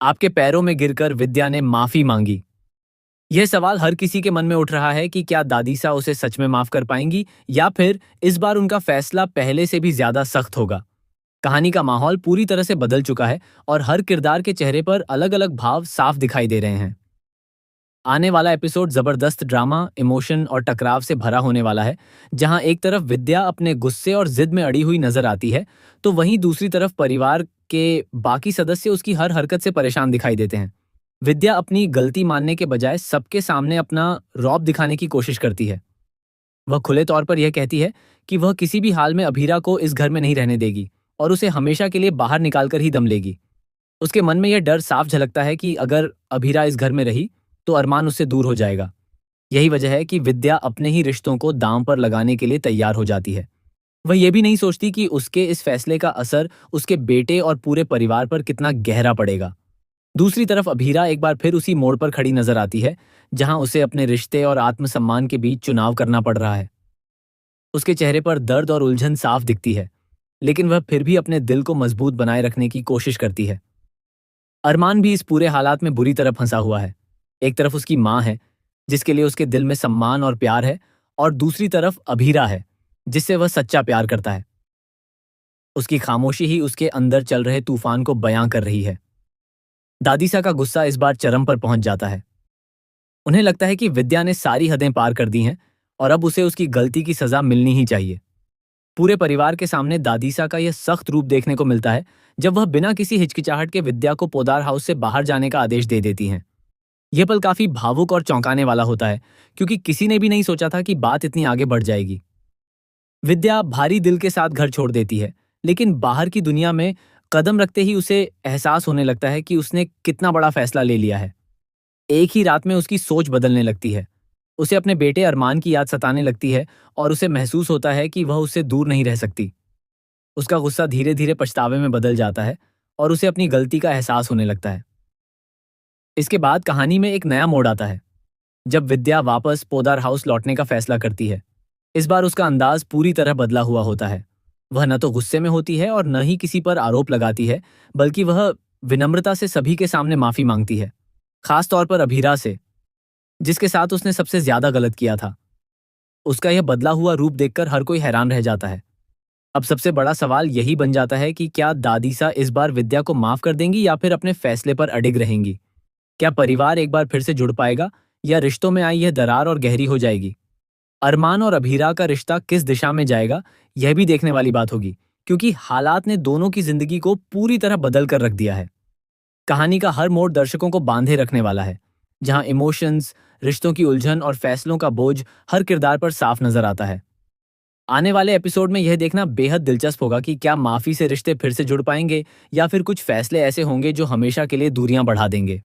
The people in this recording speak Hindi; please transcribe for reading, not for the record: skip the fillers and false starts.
आपके पैरों में गिरकर विद्या ने माफी मांगी। यह सवाल हर किसी के मन में उठ रहा है कि क्या दादीसा उसे सच में माफ कर पाएंगी या फिर इस बार उनका फैसला पहले से भी ज्यादा सख्त होगा। कहानी का माहौल पूरी तरह से बदल चुका है और हर किरदार के चेहरे पर अलग अलग भाव साफ दिखाई दे रहे हैं। आने वाला एपिसोड जबरदस्त ड्रामा, इमोशन और टकराव से भरा होने वाला है, जहां एक तरफ विद्या अपने गुस्से और जिद में अड़ी हुई नजर आती है, तो वहीं दूसरी तरफ परिवार के बाकी सदस्य उसकी हर हरकत से परेशान दिखाई देते हैं। विद्या अपनी गलती मानने के बजाय सबके सामने अपना रौब दिखाने की कोशिश करती है। वह खुले तौर पर यह कहती है कि वह किसी भी हाल में अभीरा को इस घर में नहीं रहने देगी और उसे हमेशा के लिए बाहर निकालकर ही दम लेगी। उसके मन में यह डर साफ झलकता है कि अगर अभीरा इस घर में रही तो अरमान उससे दूर हो जाएगा। यही वजह है कि विद्या अपने ही रिश्तों को दांव पर लगाने के लिए तैयार हो जाती है। वह यह भी नहीं सोचती कि उसके इस फैसले का असर उसके बेटे और पूरे परिवार पर कितना गहरा पड़ेगा। दूसरी तरफ अभीरा एक बार फिर उसी मोड़ पर खड़ी नजर आती है, जहां उसे अपने रिश्ते और आत्मसम्मान के बीच चुनाव करना पड़ रहा है। उसके चेहरे पर दर्द और उलझन साफ दिखती है, लेकिन वह फिर भी अपने दिल को मजबूत बनाए रखने की कोशिश करती है। अरमान भी इस पूरे हालात में बुरी तरह फंसा हुआ है। एक तरफ उसकी माँ है, जिसके लिए उसके दिल में सम्मान और प्यार है, और दूसरी तरफ अभीरा है, जिससे वह सच्चा प्यार करता है। उसकी खामोशी ही उसके अंदर चल रहे तूफान को बयां कर रही है। दादीसा का गुस्सा इस बार चरम पर पहुंच जाता है। उन्हें लगता है कि विद्या ने सारी हदें पार कर दी हैं और अब उसे उसकी गलती की सजा मिलनी ही चाहिए। पूरे परिवार के सामने दादीसा का यह सख्त रूप देखने को मिलता है, जब वह बिना किसी हिचकिचाहट के विद्या को पोदार हाउस से बाहर जाने का आदेश दे देती हैं। यह पल काफी भावुक और चौंकाने वाला होता है, क्योंकि किसी ने भी नहीं सोचा था कि बात इतनी आगे बढ़ जाएगी। विद्या भारी दिल के साथ घर छोड़ देती है, लेकिन बाहर की दुनिया में कदम रखते ही उसे एहसास होने लगता है कि उसने कितना बड़ा फैसला ले लिया है। एक ही रात में उसकी सोच बदलने लगती है। उसे अपने बेटे अरमान की याद सताने लगती है और उसे महसूस होता है कि वह उससे दूर नहीं रह सकती। उसका गुस्सा धीरे धीरे पछतावे में बदल जाता है और उसे अपनी गलती का एहसास होने लगता है। इसके बाद कहानी में एक नया मोड़ आता है, जब विद्या वापस पोदार हाउस लौटने का फैसला करती है। इस बार उसका अंदाज पूरी तरह बदला हुआ होता है। वह न तो गुस्से में होती है और न ही किसी पर आरोप लगाती है, बल्कि वह विनम्रता से सभी के सामने माफी मांगती है, खास तौर पर अभीरा से, जिसके साथ उसने सबसे ज्यादा गलत किया था। उसका यह बदला हुआ रूप देखकर हर कोई हैरान रह जाता है। अब सबसे बड़ा सवाल यही बन जाता है कि क्या दादीसा इस बार विद्या को माफ कर देंगी या फिर अपने फैसले पर अडिग रहेंगी। क्या परिवार एक बार फिर से जुड़ पाएगा या रिश्तों में आई यह दरार और गहरी हो जाएगी। अरमान और अभीरा का रिश्ता किस दिशा में जाएगा, यह भी देखने वाली बात होगी, क्योंकि हालात ने दोनों की जिंदगी को पूरी तरह बदल कर रख दिया है। कहानी का हर मोड़ दर्शकों को बांधे रखने वाला है, जहां इमोशंस, रिश्तों की उलझन और फैसलों का बोझ हर किरदार पर साफ नजर आता है। आने वाले एपिसोड में यह देखना बेहद दिलचस्प होगा कि क्या माफी से रिश्ते फिर से जुड़ पाएंगे या फिर कुछ फैसले ऐसे होंगे जो हमेशा के लिए दूरियां बढ़ा देंगे।